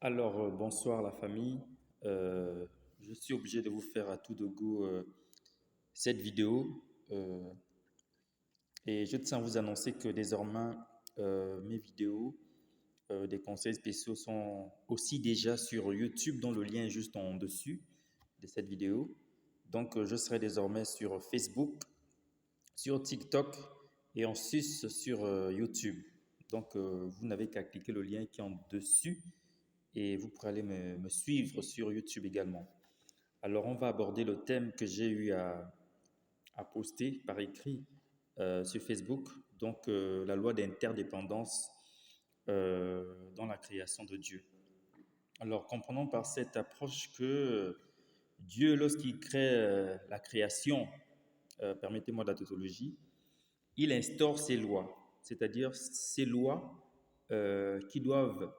Bonsoir la famille. Je suis obligé de vous faire à tout de go cette vidéo euh, et je tiens à vous annoncer que désormais mes vidéos des conseils spéciaux sont aussi déjà sur YouTube, dont le lien est juste en dessus de cette vidéo. Je serai désormais sur Facebook, sur TikTok et en sus sur YouTube. Vous n'avez qu'à cliquer le lien qui est en dessus et vous pourrez aller me suivre sur YouTube également. Alors, on va aborder le thème que j'ai eu à poster par écrit sur Facebook, la loi d'interdépendance dans la création de Dieu. Alors, comprenons par cette approche que Dieu, lorsqu'il crée la création, permettez-moi de la tautologie, il instaure ses lois, c'est-à-dire ces lois qui doivent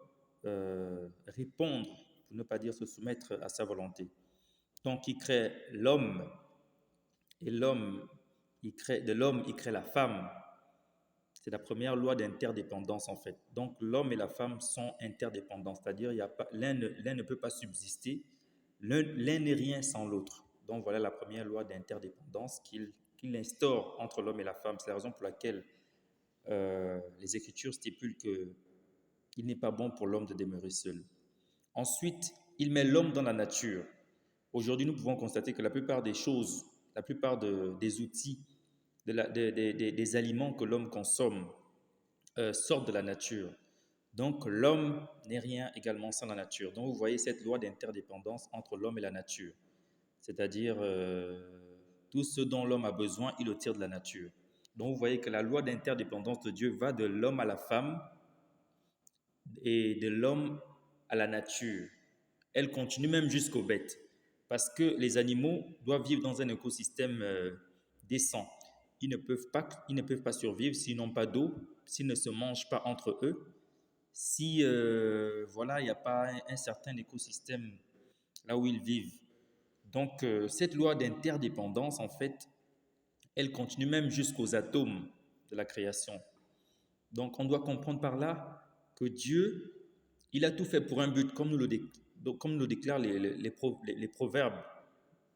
répondre, pour ne pas dire se soumettre à sa volonté. Donc, il crée l'homme et de l'homme, il crée la femme. C'est la première loi d'interdépendance en fait. Donc, l'homme et la femme sont interdépendants, c'est-à-dire l'un ne peut pas subsister, l'un n'est rien sans l'autre. Donc, voilà la première loi d'interdépendance qu'il instaure entre l'homme et la femme. C'est la raison pour laquelle les Écritures stipulent qu'il n'est pas bon pour l'homme de demeurer seul. Ensuite, il met l'homme dans la nature. Aujourd'hui, nous pouvons constater que la plupart des choses, la plupart des outils, des aliments que l'homme consomme sortent de la nature. Donc, l'homme n'est rien également sans la nature. Donc, vous voyez cette loi d'interdépendance entre l'homme et la nature. C'est-à-dire, tout ce dont l'homme a besoin, il le tire de la nature. Donc, vous voyez que la loi d'interdépendance de Dieu va de l'homme à la femme et de l'homme à la nature. Elle continue même jusqu'aux bêtes. Parce que les animaux doivent vivre dans un écosystème décent. Ils ne peuvent pas survivre s'ils n'ont pas d'eau, s'ils ne se mangent pas entre eux, si voilà, il n'y a pas un certain écosystème là où ils vivent. Cette loi d'interdépendance, en fait, elle continue même jusqu'aux atomes de la création. Donc, on doit comprendre par là que Dieu, il a tout fait pour un but, comme nous le déclarent les proverbes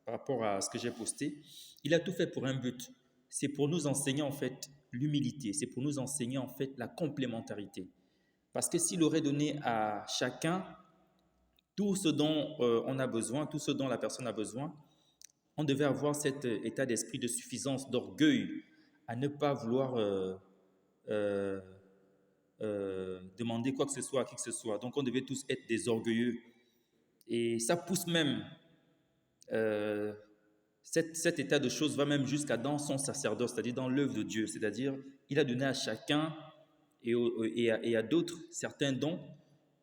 par rapport à ce que j'ai posté. Il a tout fait pour un but. C'est pour nous enseigner en fait l'humilité, c'est pour nous enseigner en fait la complémentarité. Parce que s'il aurait donné à chacun tout ce dont on a besoin, tout ce dont la personne a besoin, on devait avoir cet état d'esprit de suffisance, d'orgueil, à ne pas vouloir euh, demander quoi que ce soit à qui que ce soit. Donc on devait tous être des orgueilleux. Et ça pousse même, euh, cet état de choses va même jusqu'à dans son sacerdoce, c'est-à-dire dans l'œuvre de Dieu. C'est-à-dire, il a donné à chacun et à d'autres certains dons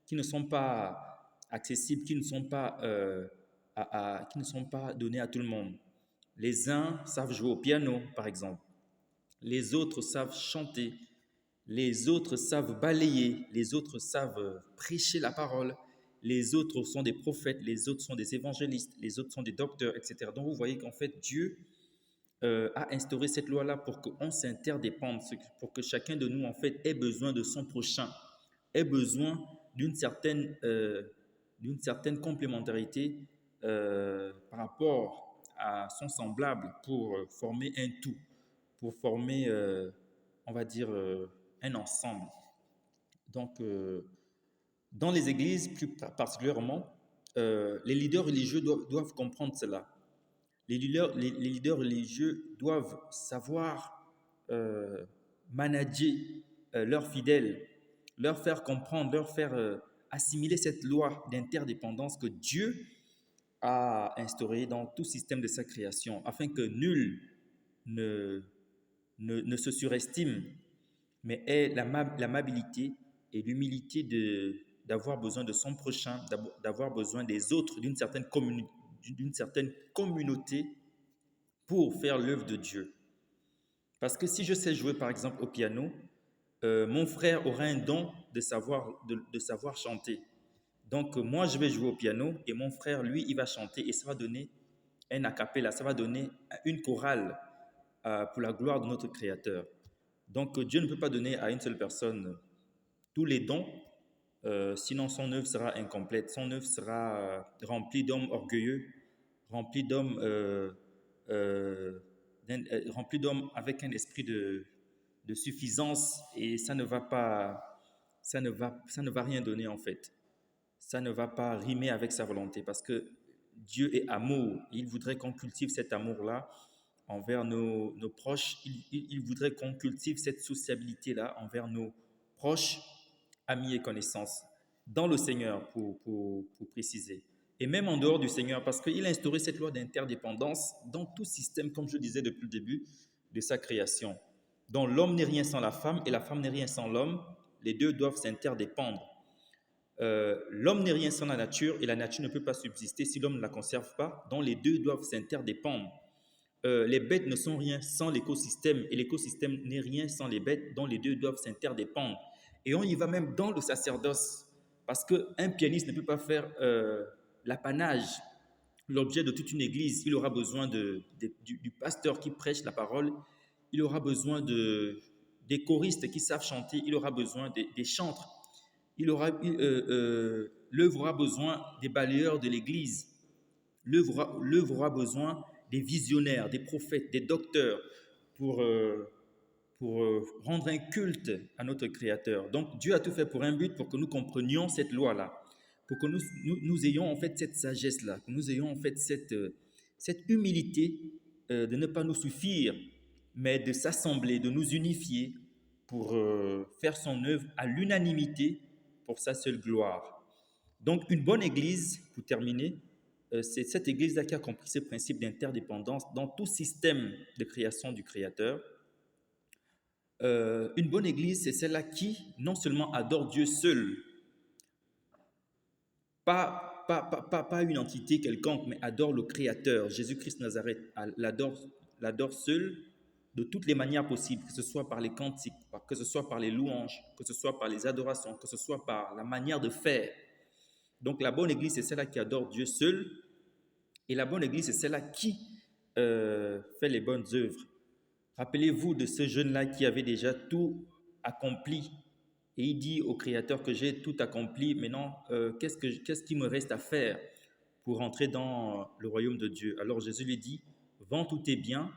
qui ne sont pas accessibles, qui ne sont pas donnés à tout le monde. Les uns savent jouer au piano, par exemple. Les autres savent chanter. Les autres savent balayer. Les autres savent prêcher la parole. Les autres sont des prophètes. Les autres sont des évangélistes. Les autres sont des docteurs, etc. Donc vous voyez qu'en fait, Dieu a instauré cette loi-là pour qu'on s'interdépende, pour que chacun de nous, en fait, ait besoin de son prochain, ait besoin d'une certaine complémentarité par rapport à son semblable pour former un tout, pour former, on va dire, un ensemble. Donc, dans les églises, plus particulièrement, les leaders religieux doivent comprendre cela. Les leaders religieux doivent savoir euh, manager leurs fidèles, leur faire comprendre, leur faire assimiler cette loi d'interdépendance que Dieu a instaurée dans tout système de sa création, afin que nul ne, ne se surestime, mais ait l'amabilité et l'humilité d'avoir besoin de son prochain, d'avoir besoin des autres, d'une certaine communauté pour faire l'œuvre de Dieu. Parce que si je sais jouer par exemple au piano, mon frère aura un don de savoir chanter. Donc moi je vais jouer au piano et mon frère lui il va chanter et ça va donner un a cappella, ça va donner une chorale pour la gloire de notre Créateur. Donc Dieu ne peut pas donner à une seule personne tous les dons Sinon son œuvre sera incomplète. Son œuvre sera remplie d'hommes orgueilleux, remplie d'hommes remplie d'hommes avec un esprit de suffisance, et ça ne va rien donner en fait. Ça ne va pas rimer avec sa volonté, parce que Dieu est amour. Il voudrait qu'on cultive cet amour-là envers nos proches. Il voudrait qu'on cultive cette sociabilité-là envers nos proches, amis et connaissances, dans le Seigneur, pour préciser. Et même en dehors du Seigneur, parce qu'il a instauré cette loi d'interdépendance dans tout système, comme je disais depuis le début de sa création, dont l'homme n'est rien sans la femme et la femme n'est rien sans l'homme. Les deux doivent s'interdépendre. L'homme n'est rien sans la nature et la nature ne peut pas subsister si l'homme ne la conserve pas, donc les deux doivent s'interdépendre. Les bêtes ne sont rien sans l'écosystème et l'écosystème n'est rien sans les bêtes, dont les deux doivent s'interdépendre. Et on y va même dans le sacerdoce, parce qu'un pianiste ne peut pas faire l'apanage, l'objet de toute une église. Il aura besoin du pasteur qui prêche la parole, il aura besoin des choristes qui savent chanter, il aura besoin des chantres, l'œuvre aura besoin des balayeurs de l'église, l'œuvre aura besoin des visionnaires, des prophètes, des docteurs pour rendre un culte à notre Créateur. Donc Dieu a tout fait pour un but, pour que nous comprenions cette loi-là, pour que nous ayons en fait cette sagesse-là, que nous ayons en fait cette humilité de ne pas nous suffire, mais de s'assembler, de nous unifier pour faire son œuvre à l'unanimité pour sa seule gloire. Donc une bonne église, pour terminer, c'est cette église-là qui a compris ce principe d'interdépendance dans tout système de création du Créateur. Une bonne église, c'est celle-là qui non seulement adore Dieu seul, pas une entité quelconque, mais adore le Créateur, Jésus-Christ de Nazareth, l'adore seul de toutes les manières possibles, que ce soit par les cantiques, que ce soit par les louanges, que ce soit par les adorations, que ce soit par la manière de faire. Donc la bonne église, c'est celle-là qui adore Dieu seul, et la bonne église, c'est celle-là qui fait les bonnes œuvres. Rappelez-vous de ce jeune-là qui avait déjà tout accompli. Et il dit au Créateur que j'ai tout accompli, maintenant, qu'est-ce qu'il me reste à faire pour entrer dans le royaume de Dieu? Alors Jésus lui dit, vends tous tes biens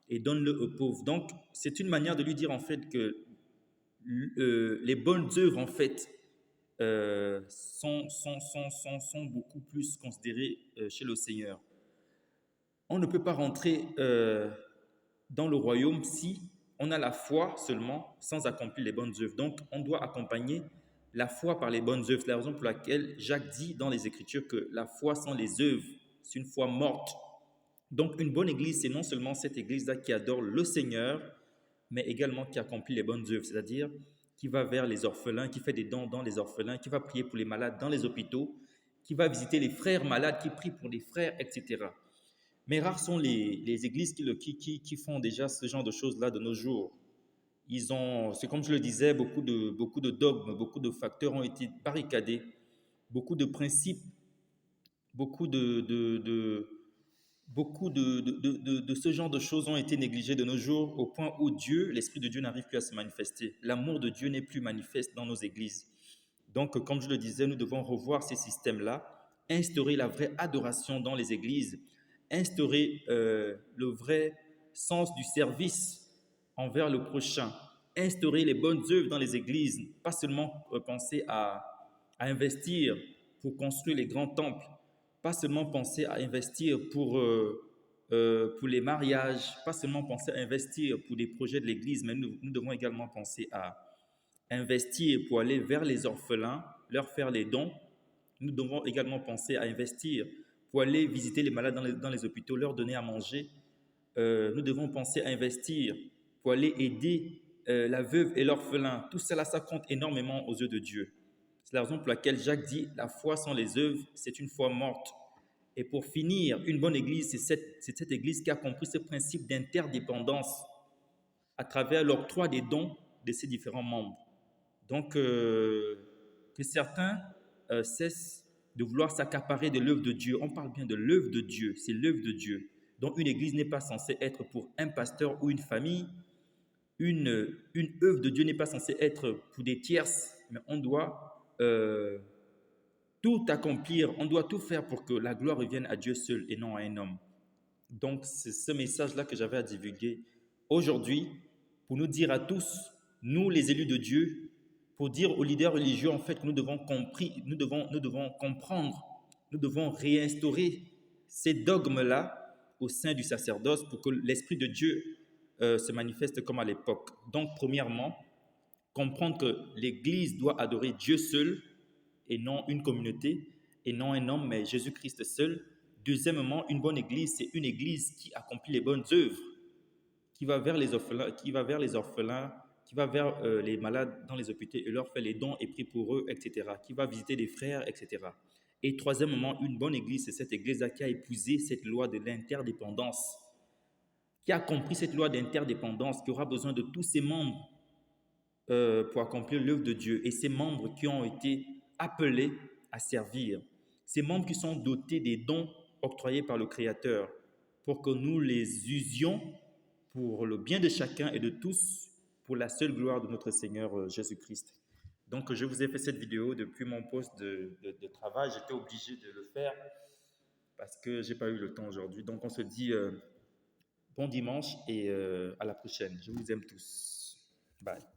et donne-le aux pauvres. Donc, c'est une manière de lui dire en fait que les bonnes œuvres, en fait, sont beaucoup plus considérées chez le Seigneur. On ne peut pas rentrer dans le royaume si on a la foi seulement sans accomplir les bonnes œuvres. Donc, on doit accompagner la foi par les bonnes œuvres. C'est la raison pour laquelle Jacques dit dans les Écritures que la foi sans les œuvres, c'est une foi morte. Donc, une bonne église, c'est non seulement cette église-là qui adore le Seigneur, mais également qui accomplit les bonnes œuvres, c'est-à-dire qui va vers les orphelins, qui fait des dons dans les orphelins, qui va prier pour les malades dans les hôpitaux, qui va visiter les frères malades, qui prie pour les frères, etc. Mais rares sont les églises qui font déjà ce genre de choses-là de nos jours. C'est comme je le disais, beaucoup de dogmes, beaucoup de facteurs ont été barricadés, beaucoup de principes, beaucoup de ce genre de choses ont été négligées de nos jours, au point où l'Esprit de Dieu n'arrive plus à se manifester. L'amour de Dieu n'est plus manifeste dans nos églises. Donc, comme je le disais, nous devons revoir ces systèmes-là, instaurer la vraie adoration dans les églises, instaurer le vrai sens du service envers le prochain, instaurer les bonnes œuvres dans les églises, pas seulement penser à investir pour construire les grands temples, pas seulement penser à investir pour les mariages, pas seulement penser à investir pour des projets de l'église, mais nous devons également penser à investir pour aller vers les orphelins, leur faire les dons. Nous devons également penser à investir pour aller visiter les malades dans les hôpitaux, leur donner à manger. Nous devons penser à investir pour aller aider la veuve et l'orphelin. Tout cela, ça compte énormément aux yeux de Dieu. C'est la raison pour laquelle Jacques dit « la foi sans les œuvres, c'est une foi morte ». Et pour finir, une bonne église, c'est cette église qui a compris ce principe d'interdépendance à travers l'octroi des dons de ses différents membres. Donc, que certains cessent de vouloir s'accaparer de l'œuvre de Dieu. On parle bien de l'œuvre de Dieu, c'est l'œuvre de Dieu. Donc, une église n'est pas censée être pour un pasteur ou une famille. Une œuvre de Dieu n'est pas censée être pour des tierces, mais on doit euh, tout accomplir, on doit tout faire pour que la gloire revienne à Dieu seul et non à un homme. Donc, c'est ce message-là que j'avais à divulguer aujourd'hui pour nous dire à tous, nous les élus de Dieu, pour dire aux leaders religieux en fait que nous devons comprendre, nous devons réinstaurer ces dogmes-là au sein du sacerdoce pour que l'Esprit de Dieu se manifeste comme à l'époque. Donc, premièrement, comprendre que l'Église doit adorer Dieu seul et non une communauté, et non un homme, mais Jésus-Christ seul. Deuxièmement, une bonne Église, c'est une Église qui accomplit les bonnes œuvres, qui va vers les orphelins, qui va vers les malades dans les hôpitaux et leur fait les dons et prie pour eux, etc., qui va visiter des frères, etc. Et troisièmement, une bonne Église, c'est cette Église-là qui a épousé cette loi de l'interdépendance, qui a compris cette loi d'interdépendance, qui aura besoin de tous ses membres pour accomplir l'œuvre de Dieu, et ces membres qui ont été appelés à servir, ces membres qui sont dotés des dons octroyés par le Créateur pour que nous les usions pour le bien de chacun et de tous, pour la seule gloire de notre Seigneur Jésus-Christ. Donc, je vous ai fait cette vidéo depuis mon poste de travail. J'étais obligé de le faire parce que je n'ai pas eu le temps aujourd'hui. Donc, on se dit bon dimanche et à la prochaine. Je vous aime tous. Bye.